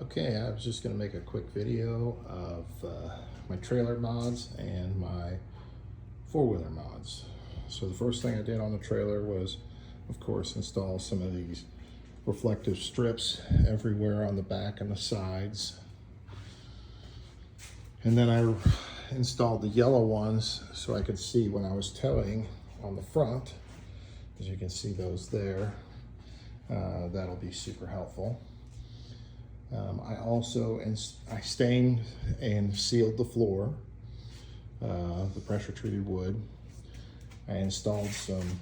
Okay, I was just going to make a quick video of my trailer mods and my four-wheeler mods. So the first thing I did on the trailer was, of course, install some of these reflective strips everywhere on the back and the sides. And then I installed the yellow ones so I could see when I was towing on the front. As you can see those there, that'll be super helpful. I also I stained and sealed the floor, the pressure treated wood. I installed some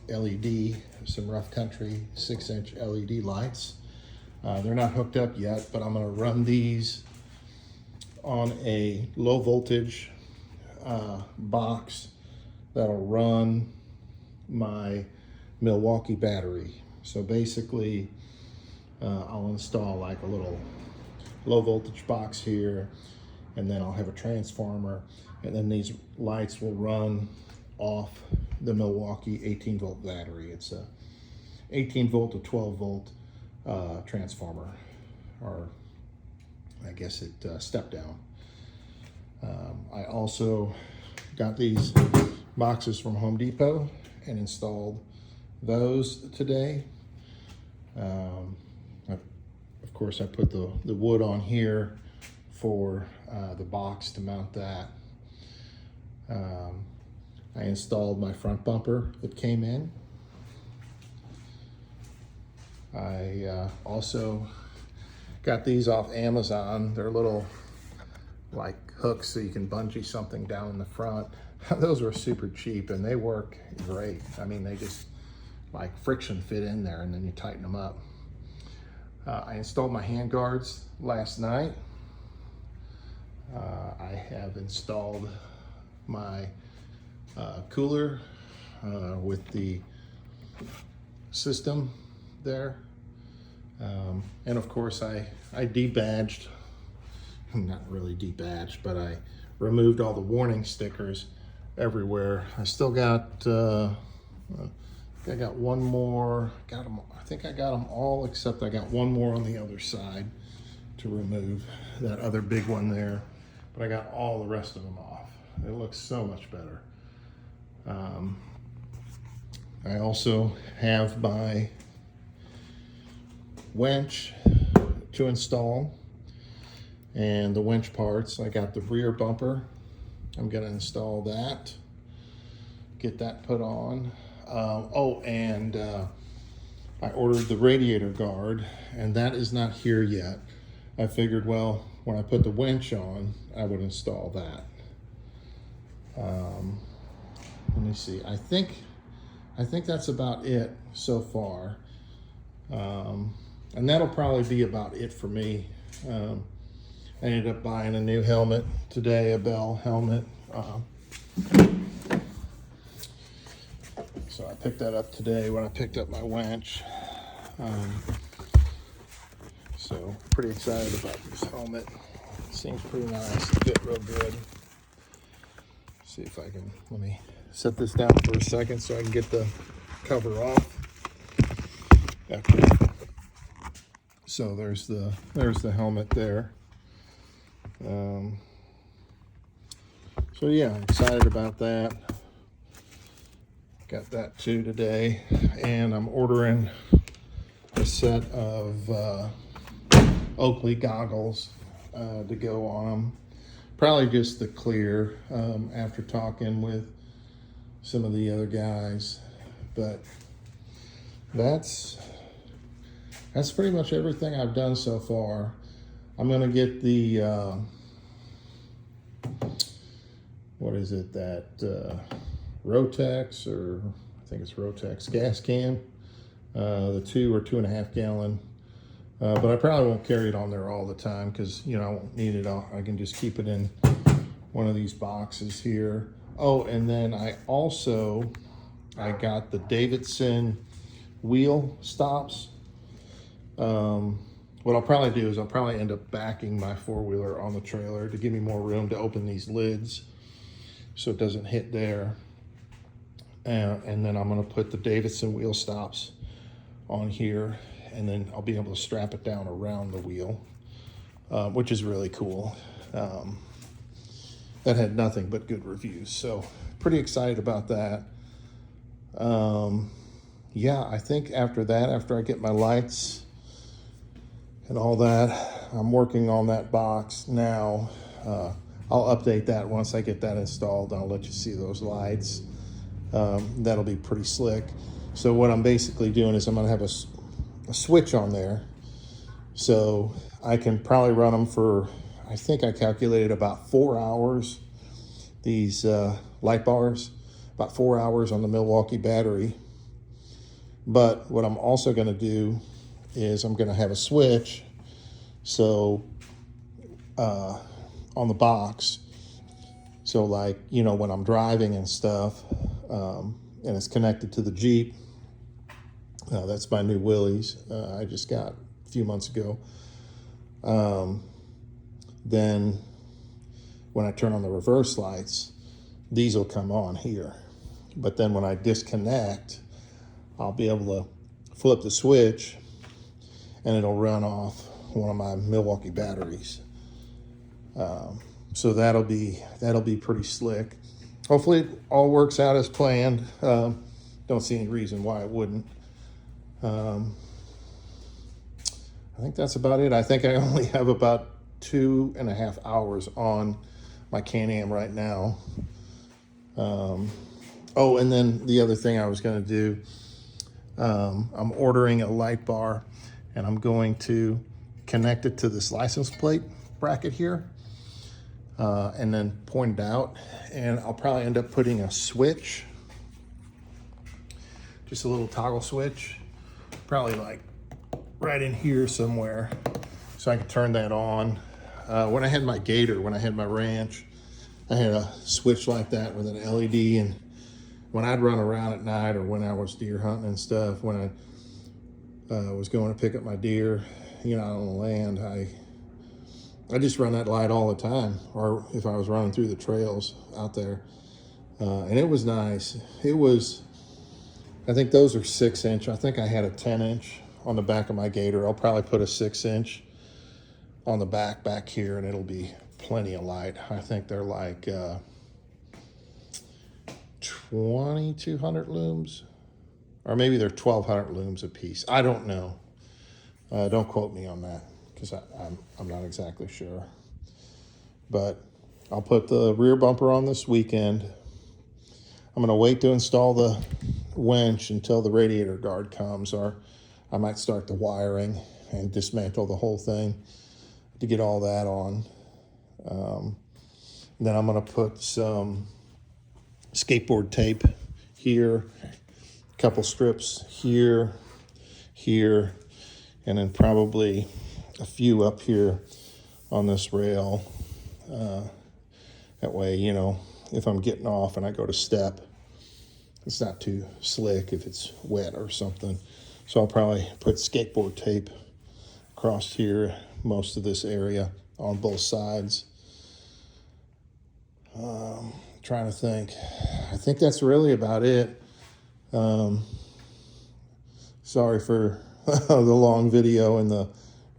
LED, some Rough Country 6-inch LED lights. They're not hooked up yet, but I'm going to run these on a low voltage box that'll run my Milwaukee battery. So basically, I'll install like a little low voltage box here, and then I'll have a transformer, and then these lights will run off the Milwaukee 18 volt battery. It's a 18 volt to 12 volt transformer, or I guess it step down. I also got these boxes from Home Depot and installed those today. Of course, I put the wood on here for the box to mount that. I installed my front bumper that came in. I also got these off Amazon. They're little like hooks so you can bungee something down in the front. Those were super cheap and they work great. I mean, they just like friction fit in there and then you tighten them up. I installed my hand guards last night. I have installed my cooler with the system there. And of course I debadged, not really debadged, but I removed all the warning stickers everywhere. I still got, I got one more, I think I got them all except I got one more on the other side to remove, that other big one there, but I got all the rest of them off. It looks so much better. I also have my winch to install and the winch parts. I got the rear bumper. I'm going to install that, get that put on. And I ordered the radiator guard, and that is not here yet. I figured, well, when I put the winch on, I would install that. Let me see. I think that's about it so far. And that'll probably be about it for me. I ended up buying a new helmet today, a Bell helmet. So I picked that up today when I picked up my winch. So pretty excited about this helmet. It seems pretty nice, fit real good. See if I can, let me set this down for a second so I can get the cover off. Okay. So there's the helmet there. So yeah, I'm excited about that. Got that too today, and I'm ordering a set of Oakley goggles to go on them. Probably just the clear after talking with some of the other guys, but that's pretty much everything I've done so far. I'm gonna get the what is it, that Rotex, or I think it's Rotex gas can, the 2 or 2.5 gallon. But I probably won't carry it on there all the time because, you know, I won't need it all. I can just keep it in one of these boxes here. Oh, and then I got the Davidson wheel stops. What I'll probably do is I'll probably end up backing my four-wheeler on the trailer to give me more room to open these lids so it doesn't hit there. And then I'm going to put the Davidson wheel stops on here, and then I'll be able to strap it down around the wheel. which is really cool. That had nothing but good reviews, so pretty excited about that. Yeah, I think after that, after I get my lights and all that, I'm working on that box now. I'll update that once I get that installed. I'll let you see those lights. That'll be pretty slick. So what I'm basically doing is I'm gonna have a switch on there, so I can probably run them for, I think I calculated about 4 hours, these light bars, about 4 hours on the Milwaukee battery. But what I'm also gonna do is I'm gonna have a switch, so on the box, so like, you know, when I'm driving and stuff, and it's connected to the Jeep. That's my new Willys I just got a few months ago. Then when I turn on the reverse lights, these will come on here. But then when I disconnect, I'll be able to flip the switch and it'll run off one of my Milwaukee batteries. So that'll be pretty slick. Hopefully it all works out as planned. Don't see any reason why it wouldn't. I think that's about it. I think I only have about 2.5 hours on my Can-Am right now. Oh, and then the other thing I was going to do, I'm ordering a light bar, and I'm going to connect it to this license plate bracket here, and then point it out. And I'll probably end up putting a switch, just a little toggle switch, probably like right in here somewhere, so I can turn that on. When I had my Gator, when I had my ranch, I had a switch like that with an LED, and when I'd run around at night or when I was deer hunting and stuff, when I was going to pick up my deer, you know, on the land, I just run that light all the time, or if I was running through the trails out there. And it was nice. It was, I think those are 6-inch. I think I had a 10-inch on the back of my Gator. I'll probably put a 6-inch on the back here, and it'll be plenty of light. I think they're like 2,200 looms, or maybe they're 1,200 looms a piece. I don't know. Don't quote me on that, because I'm not exactly sure. But I'll put the rear bumper on this weekend. I'm gonna wait to install the winch until the radiator guard comes, or I might start the wiring and dismantle the whole thing to get all that on. Then I'm gonna put some skateboard tape here, a couple strips here, and then probably a few up here on this rail. That way, you know, if I'm getting off and I go to step, it's not too slick if it's wet or something. So I'll probably put skateboard tape across here, most of this area on both sides. Trying to think. I think that's really about it. Sorry for the long video and the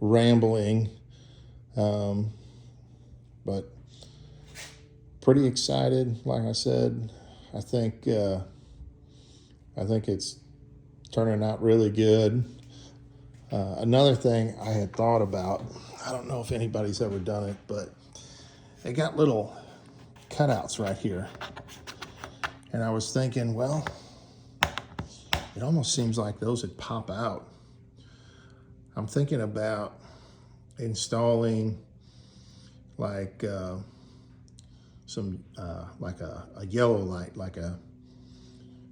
rambling, but pretty excited. Like I said, I think it's turning out really good. Another thing I had thought about, I don't know if anybody's ever done it, but they got little cutouts right here. And I was thinking, well, it almost seems like those would pop out. I'm thinking about installing like some like a yellow light, like a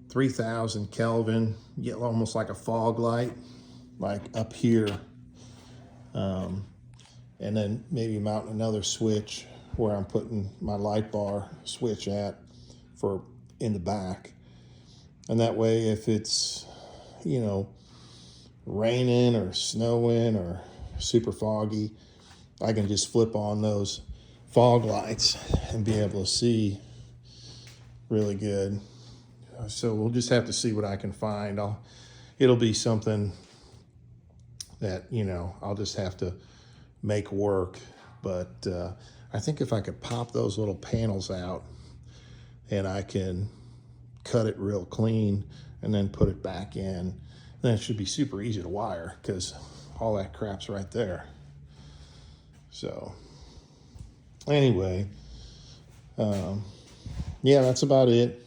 3000 Kelvin, almost like a fog light, like up here. And then maybe mount another switch where I'm putting my light bar switch at for in the back. And that way, if it's, you know, raining or snowing or super foggy, I can just flip on those fog lights and be able to see really good. So we'll just have to see what I can find. It'll be something that, you know, I'll just have to make work. But I think if I could pop those little panels out and I can cut it real clean and then put it back in, then it should be super easy to wire because all that crap's right there. So anyway, yeah, that's about it.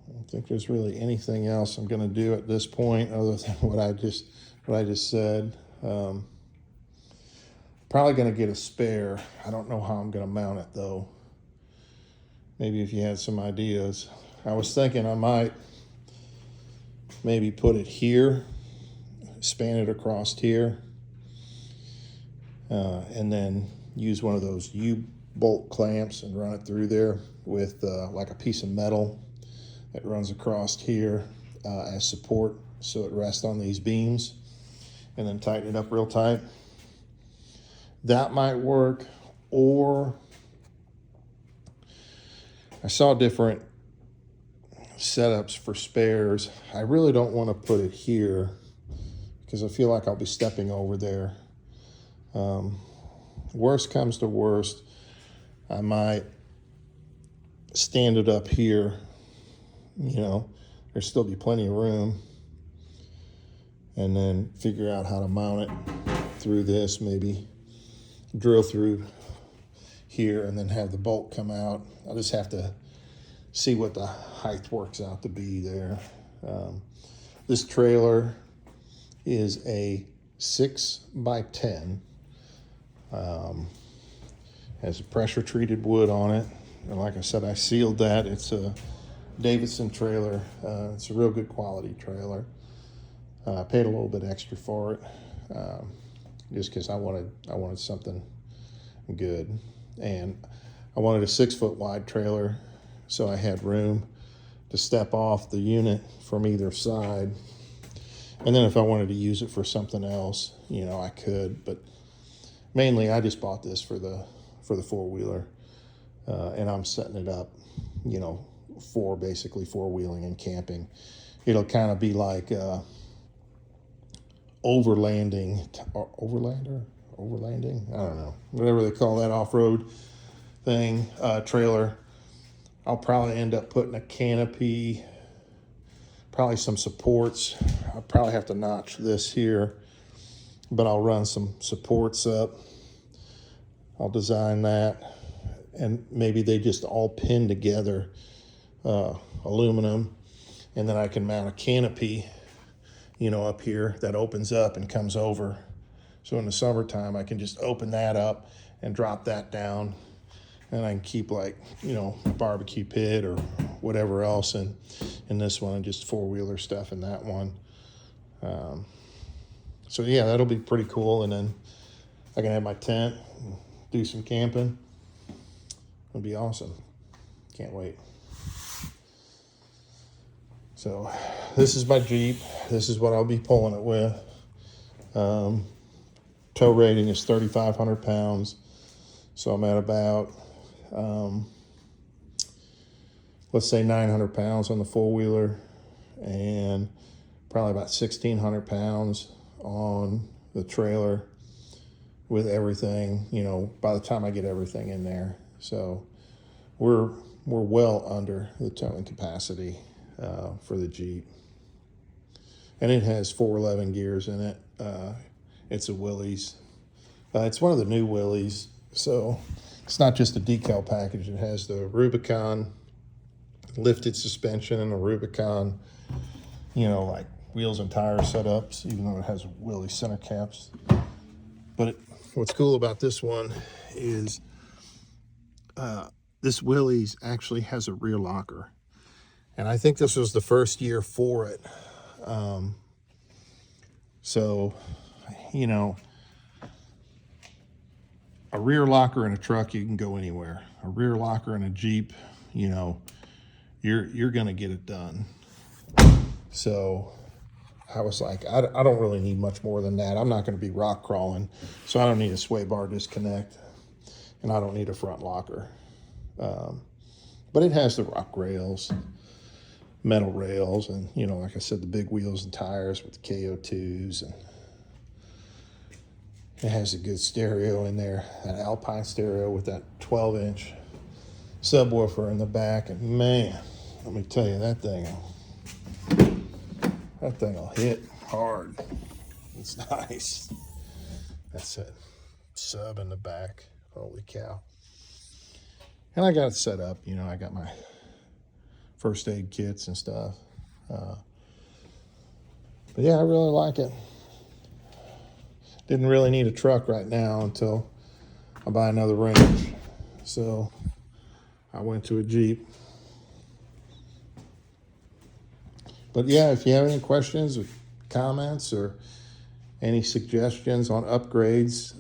I don't think there's really anything else I'm going to do at this point other than what I just said. Probably going to get a spare. I don't know how I'm going to mount it though. Maybe if you had some ideas. I was thinking I might maybe put it here, span it across here, and then use one of those U-bolt clamps and run it through there with like a piece of metal that runs across here as support so it rests on these beams, and then tighten it up real tight. That might work. Or I saw different setups for spares. I really don't want to put it here because I feel like I'll be stepping over there. Worst comes to worst, I might stand it up here. You know, there'll still be plenty of room, and then figure out how to mount it through this, maybe drill through here and then have the bolt come out. I'll just have to see what the height works out to be there. This trailer is a 6x10. Has a pressure treated wood on it. And like I said, I sealed that. It's a Davidson trailer. It's a real good quality trailer. I paid a little bit extra for it, just because I wanted something good. And I wanted a 6-foot wide trailer, so I had room to step off the unit from either side. And then if I wanted to use it for something else, you know, I could. But mainly I just bought this for the four-wheeler, and I'm setting it up, you know, for basically four-wheeling and camping. It'll kind of be like overlanding, I don't know, whatever they call that off-road thing, trailer. I'll probably end up putting a canopy, probably some supports. I'll probably have to notch this here, but I'll run some supports up. I'll design that, and maybe they just all pin together, aluminum, and then I can mount a canopy, you know, up here that opens up and comes over. So in the summertime, I can just open that up and drop that down, and I can keep, like, you know, a barbecue pit or whatever else in this one, and just four-wheeler stuff in that one. So yeah, that'll be pretty cool. And then I can have my tent and do some camping. It'll be awesome. Can't wait. So this is my Jeep. This is what I'll be pulling it with. Tow rating is 3,500 pounds. So I'm at about, let's say 900 pounds on the four-wheeler, and probably about 1,600 pounds on the trailer with everything, you know, by the time I get everything in there. So we're well under the towing capacity for the Jeep. And it has 411 gears in it. It's a Willys. It's one of the new Willys, so it's not just a decal package. It has the Rubicon lifted suspension and the Rubicon, you know, like wheels and tire setups, even though it has Willys center caps. But what's cool about this one is this Willys actually has a rear locker. And I think this was the first year for it. So, you know, a rear locker in a truck, you can go anywhere. A rear locker in a Jeep, you know, you're gonna get it done. So I was like, I don't really need much more than that. I'm not gonna be rock crawling, so I don't need a sway bar disconnect, and I don't need a front locker. But it has the rock rails, metal rails, and, you know, like I said, the big wheels and tires with the KO2s, and It has a good stereo in there, that Alpine stereo with that 12-inch subwoofer in the back. And man, let me tell you, that thing will hit hard. It's nice. That's a sub in the back. Holy cow. And I got it set up, you know, I got my first aid kits and stuff. But yeah, I really like it. Didn't really need a truck right now until I buy another wrench. So I went to a Jeep. But yeah, if you have any questions or comments or any suggestions on upgrades,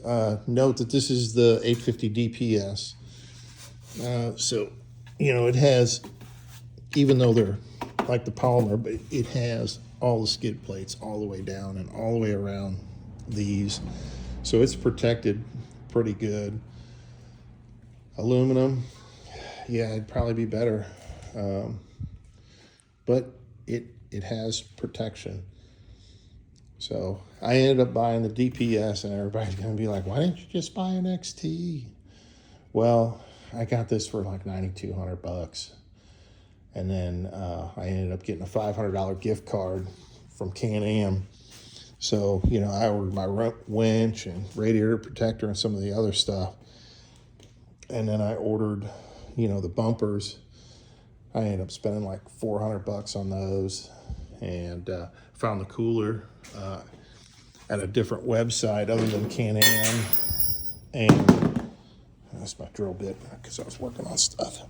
note that this is the 850 DPS. So, you know, it has, even though they're like the polymer, but it has all the skid plates all the way down and all the way around these. So it's protected pretty good. Aluminum, yeah, it'd probably be better. But it has protection. So I ended up buying the DPS, and everybody's gonna be like, why didn't you just buy an XT? Well, I got this for like $9,200. And then I ended up getting a $500 gift card from Can-Am. So, you know, I ordered my winch and radiator protector and some of the other stuff. And then I ordered, you know, the bumpers. I ended up spending like $400 on those, and found the cooler at a different website other than Can-Am. And that's my drill bit because I was working on stuff.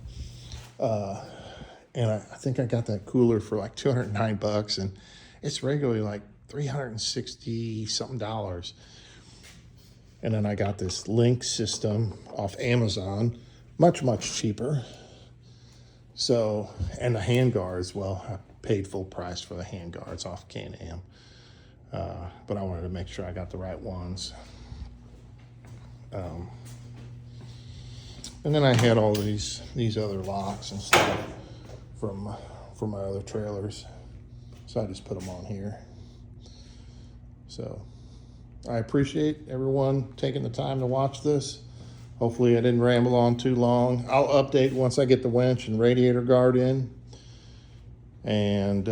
And I think I got that cooler for like $209, and it's regularly like $360 something. And then I got this link system off Amazon, much cheaper. So, and the handguards, well, I paid full price for the handguards off Can-Am. But I wanted to make sure I got the right ones. And then I had all these other locks and stuff from my other trailers. So I just put them on here. So I appreciate everyone taking the time to watch this. Hopefully I didn't ramble on too long. I'll update once I get the winch and radiator guard in and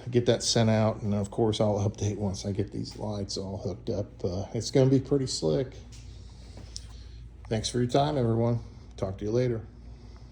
get that sent out. And of course I'll update once I get these lights all hooked up. It's gonna be pretty slick. Thanks for your time, everyone. Talk to you later.